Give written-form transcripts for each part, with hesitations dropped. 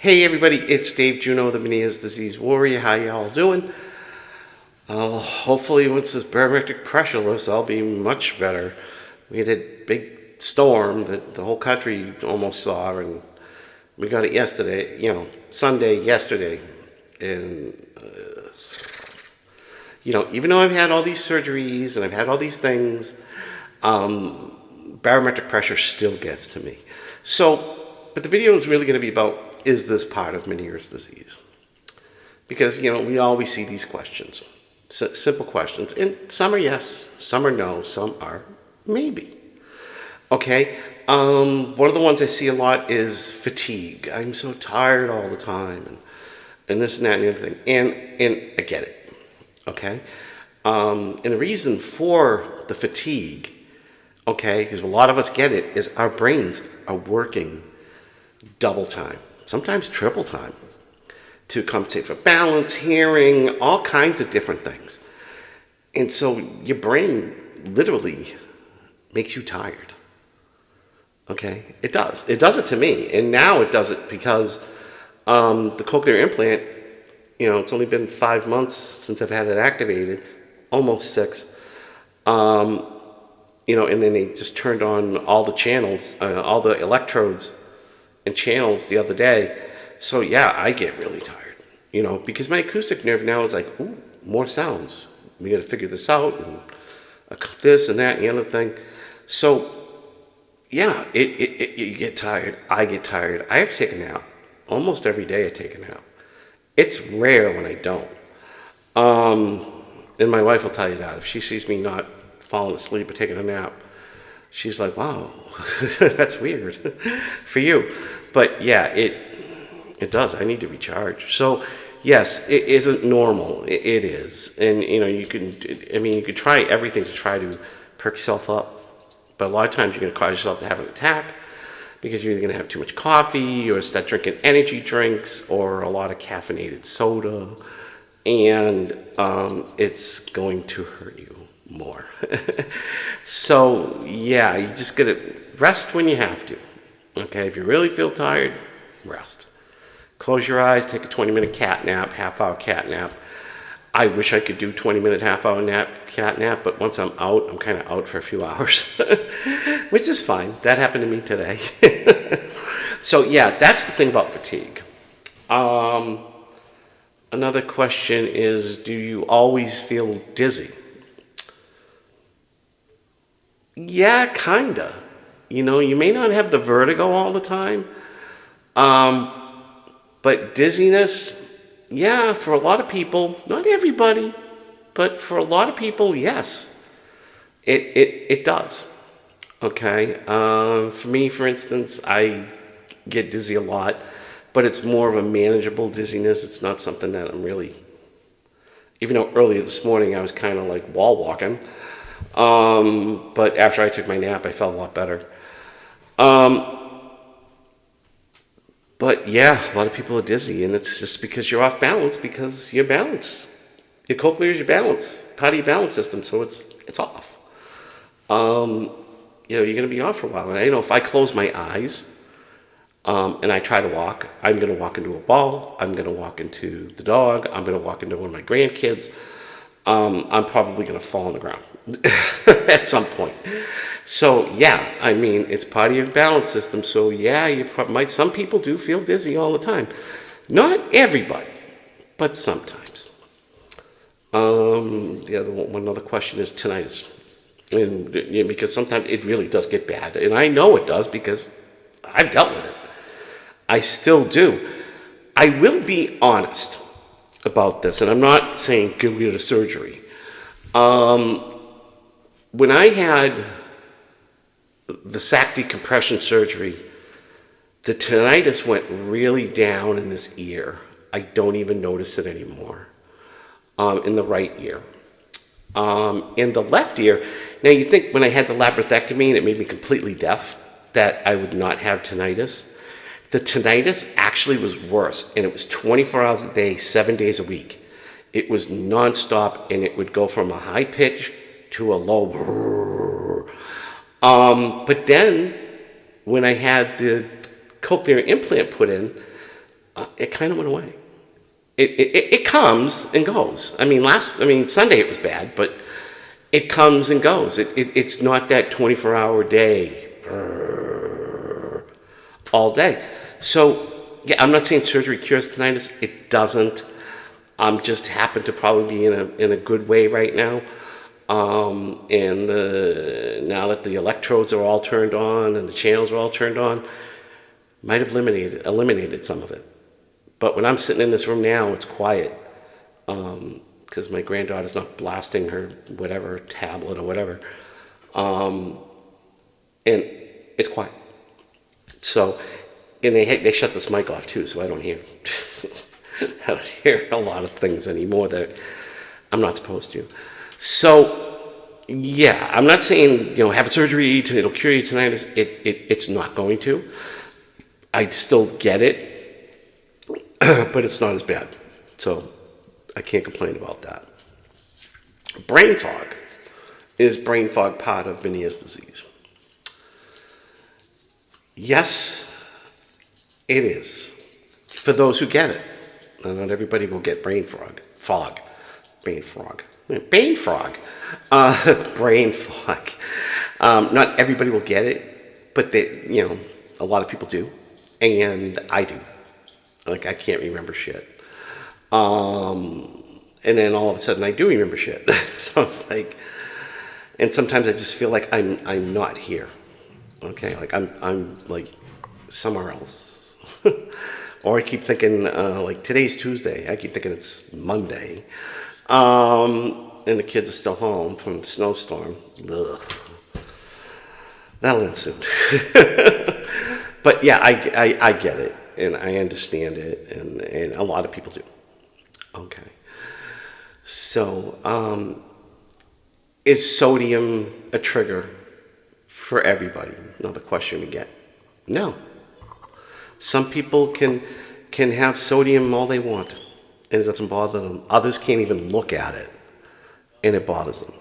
Hey everybody, it's Dave Juno, the Meniere's Disease Warrior. How y'all doing? Hopefully once this barometric pressure lifts, I'll be much better. We had a big storm that the whole country almost saw, and we got it yesterday, Sunday yesterday. And, even though I've had all these surgeries and I've had all these things, barometric pressure still gets to me. But the video is really going to be about, is this part of Meniere's disease? Because, we always see these questions, simple questions, and some are yes, some are no, some are maybe. Okay, one of the ones I see a lot is fatigue. I'm so tired all the time, and this and that and the other thing, and I get it, okay? And the reason for the fatigue, okay, because a lot of us get it, is our brains are working double time, sometimes triple time, to compensate for balance, hearing, all kinds of different things. And so your brain literally makes you tired. Okay? It does. It does it to me. And now it does it because the cochlear implant, it's only been 5 months since I've had it activated, almost 6. And then they just turned on all the channels, all the electrodes and channels the other day. So yeah, I get really tired, because my acoustic nerve now is like, ooh, more sounds. We got to figure this out, and this and that and the other thing. So yeah, you get tired. I get tired. I have to take a nap. Almost every day I take a nap. It's rare when I don't. And my wife will tell you that. If she sees me not falling asleep or taking a nap, she's like, wow, that's weird for you. But yeah, it does. I need to recharge. So yes, it isn't normal. It is. And, you could try everything to try to perk yourself up. But a lot of times you're going to cause yourself to have an attack because you're either going to have too much coffee or start drinking energy drinks or a lot of caffeinated soda. And it's going to hurt you more. So yeah, you just got to rest when you have to. Okay, if you really feel tired, rest. Close your eyes, take a 20-minute cat nap, half-hour cat nap. I wish I could do 20-minute, half-hour cat nap, but once I'm out, I'm kind of out for a few hours, which is fine. That happened to me today. So yeah, that's the thing about fatigue. Another question is, do you always feel dizzy? Yeah, kinda. You may not have the vertigo all the time, but dizziness, yeah, for a lot of people, not everybody, but for a lot of people, yes, it does. Okay, for me, for instance, I get dizzy a lot, but it's more of a manageable dizziness. It's not something that I'm really, even though earlier this morning I was kind of like wall walking, but after I took my nap, I felt a lot better. But yeah, a lot of people are dizzy, and it's just because you're off balance, because your balance, your cochlear is your balance, part of your balance system, so it's off. You're going to be off for a while. And if I close my eyes and I try to walk, I'm going to walk into a wall, I'm going to walk into the dog, I'm going to walk into one of my grandkids. I'm probably going to fall on the ground at some point. So yeah, it's part of your balance system. So yeah, some people do feel dizzy all the time. Not everybody, but sometimes. One other question is tinnitus. And because sometimes it really does get bad. And I know it does because I've dealt with it. I still do. I will be honest about this, and I'm not saying go get a surgery. When I had the sac decompression surgery, the tinnitus went really down in this ear. I don't even notice it anymore. In the right ear. In the left ear, now you think when I had the labyrinthectomy and it made me completely deaf, that I would not have tinnitus. The tinnitus actually was worse, and it was 24 hours a day, 7 days a week. It was nonstop, and it would go from a high pitch to a low. But then, when I had the cochlear implant put in, It kind of went away. It comes and goes. Sunday it was bad, but it comes and goes. It's not that 24-hour day all day. So, yeah, I'm not saying surgery cures tinnitus. It doesn't. I'm just happen to probably be in a good way right now. And now that the electrodes are all turned on and the channels are all turned on, might have eliminated some of it. But when I'm sitting in this room now, it's quiet because my granddaughter's not blasting her whatever tablet or whatever, and it's quiet. So, and they shut this mic off too, so I don't hear I don't hear a lot of things anymore that I'm not supposed to. So, yeah, I'm not saying have a surgery it'll cure you tinnitus. It's not going to. I still get it, but it's not as bad. So I can't complain about that. Brain fog. Is brain fog part of Meniere's disease? Yes, it is. For those who get it. Now, not everybody will get brain fog. Brain fog. Brain fog. Not everybody will get it, but a lot of people do. And I do. Like, I can't remember shit. And then all of a sudden I do remember shit. So it's like, and sometimes I just feel like I'm not here. Okay, like I'm like somewhere else. Or I keep thinking, like today's Tuesday, I keep thinking it's Monday. And the kids are still home from the snowstorm. Ugh. That'll end soon. But yeah, I get it, and I understand it, and a lot of people do. Okay. So, is sodium a trigger for everybody? Another question we get. No. Some people can have sodium all they want, and it doesn't bother them. Others can't even look at it, and it bothers them.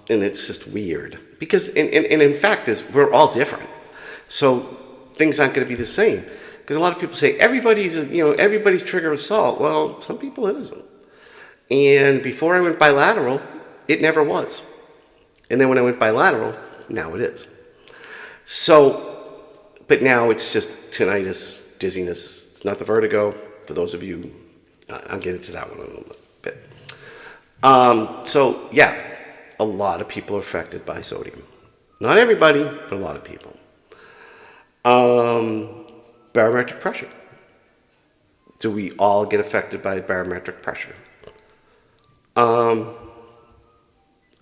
And it's just weird. Because, and in fact, we're all different. So things aren't going to be the same. Because a lot of people say, everybody's trigger is salt. Well, some people it isn't. And before I went bilateral, it never was. And then when I went bilateral, now it is. So, but now it's just tinnitus, dizziness. It's not the vertigo. For those of you, I'll get into that one in a little bit. So, yeah, a lot of people are affected by sodium. Not everybody, but a lot of people. Barometric pressure. Do we all get affected by barometric pressure? I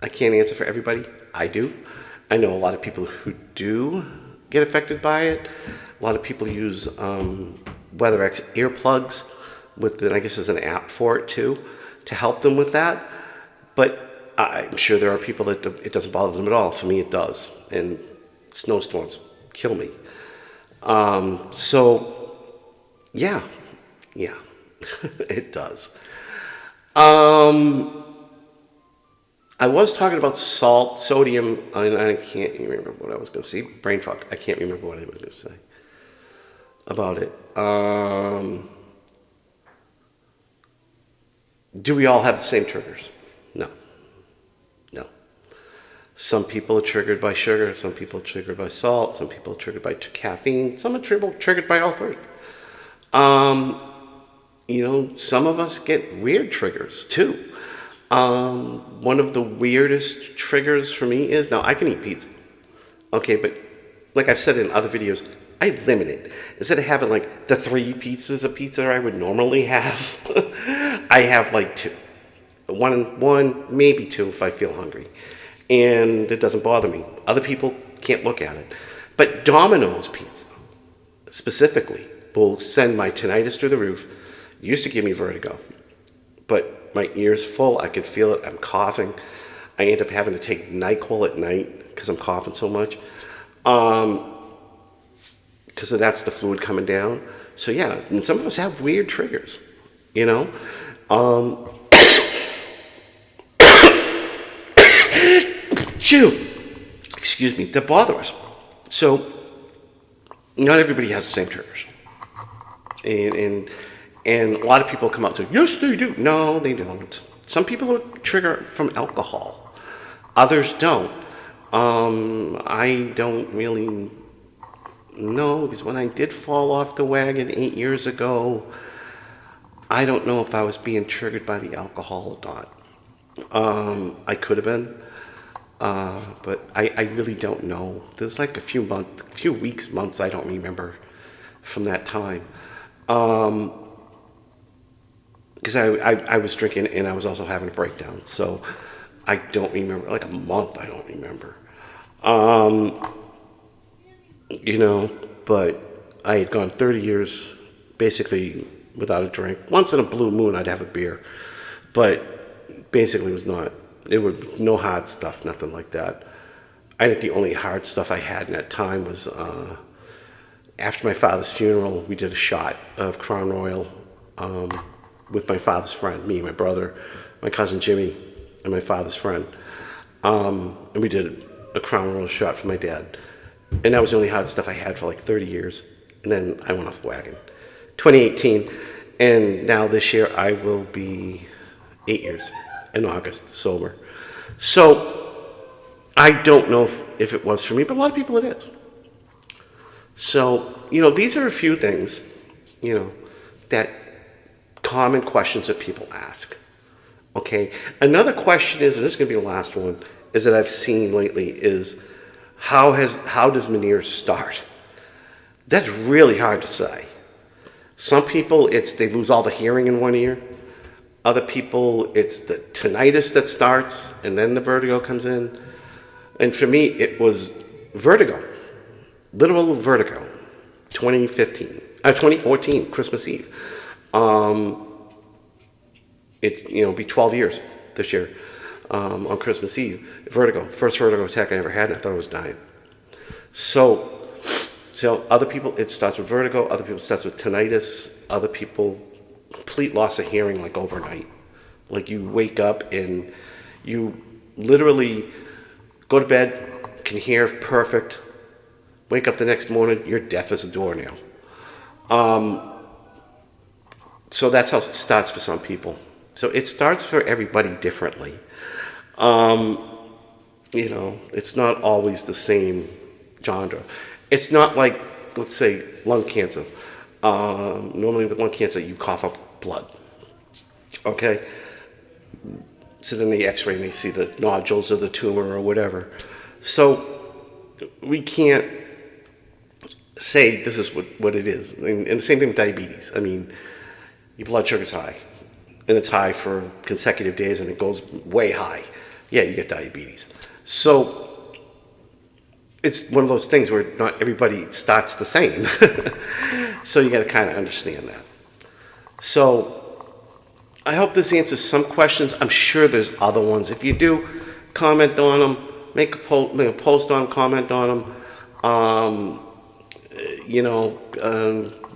can't answer for everybody. I do. I know a lot of people who do get affected by it. A lot of people use WeatherX earplugs I guess there's an app for it too, to help them with that. But I'm sure there are people that it doesn't bother them at all. For me, it does. And snowstorms kill me. So, yeah, it does. I was talking about sodium, and I can't even remember what I was going to say. Brain fog. I can't remember what I was going to say about it. Do we all have the same triggers? No. Some people are triggered by sugar. Some people are triggered by salt. Some people are triggered by caffeine. Some are triggered by all three. Some of us get weird triggers too. One of the weirdest triggers for me is, now I can eat pizza. Okay, but like I've said in other videos, I limit it. Instead of having like the 3 pieces of pizza I would normally have, I have like 2. One, maybe 2 if I feel hungry. And it doesn't bother me. Other people can't look at it. But Domino's pizza, specifically, will send my tinnitus through the roof. It used to give me vertigo. But my ear's full. I could feel it. I'm coughing. I end up having to take NyQuil at night because I'm coughing so much. Because that's the fluid coming down. So yeah, and some of us have weird triggers, Excuse me, that bother us. So not everybody has the same triggers. And a lot of people come out and say, yes, they do. No, they don't. Some people are triggered from alcohol. Others don't. I don't really know, because when I did fall off the wagon 8 years ago, I don't know if I was being triggered by the alcohol or not. I could have been, but I really don't know. There's like a few weeks, months I don't remember from that time. Because I was drinking and I was also having a breakdown, so I don't remember, like a month I don't remember. But I had gone 30 years basically without a drink. Once in a blue moon I'd have a beer, but basically it was no hard stuff, nothing like that. I think the only hard stuff I had in that time was after my father's funeral, we did a shot of Crown Royal with my father's friend, me, my brother, my cousin Jimmy, and my father's friend. And we did a Crown Royal shot for my dad. And that was the only hard stuff I had for like 30 years. And then I went off the wagon. 2018, and now this year I will be 8 years in August, sober. So I don't know if it was for me, but a lot of people it is. So, these are a few things, that common questions that people ask. Okay. Another question is, and this is going to be the last one, is that I've seen lately is, how does Meniere start? That's really hard to say. Some people, they lose all the hearing in one ear. Other people, it's the tinnitus that starts, and then the vertigo comes in. And for me, it was vertigo. Literal vertigo. 2014, Christmas Eve. It'll be 12 years this year on Christmas Eve. Vertigo. First vertigo attack I ever had, and I thought I was dying. So other people, it starts with vertigo. Other people, it starts with tinnitus. Other people, complete loss of hearing, like overnight. Like you wake up and you literally go to bed, can hear perfect. Wake up the next morning, you're deaf as a doornail. So that's how it starts for some people. So it starts for everybody differently. It's not always the same genre. It's not like, let's say, lung cancer. Normally with lung cancer, you cough up blood. Okay? So then they x-ray and they see the nodules or the tumor or whatever. So we can't say this is what it is. And the same thing with diabetes. I mean, your blood sugar's high. And it's high for consecutive days and it goes way high. Yeah, you get diabetes. So it's one of those things where not everybody starts the same. So you got to kind of understand that. So I hope this answers some questions. I'm sure there's other ones. If you do, comment on them. Make a post on them, comment on them.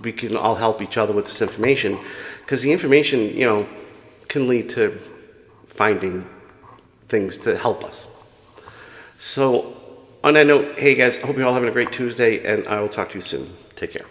We can all help each other with this information, because the information, can lead to finding things to help us. So on that note, hey guys, I hope you're all having a great Tuesday, and I will talk to you soon. Take care.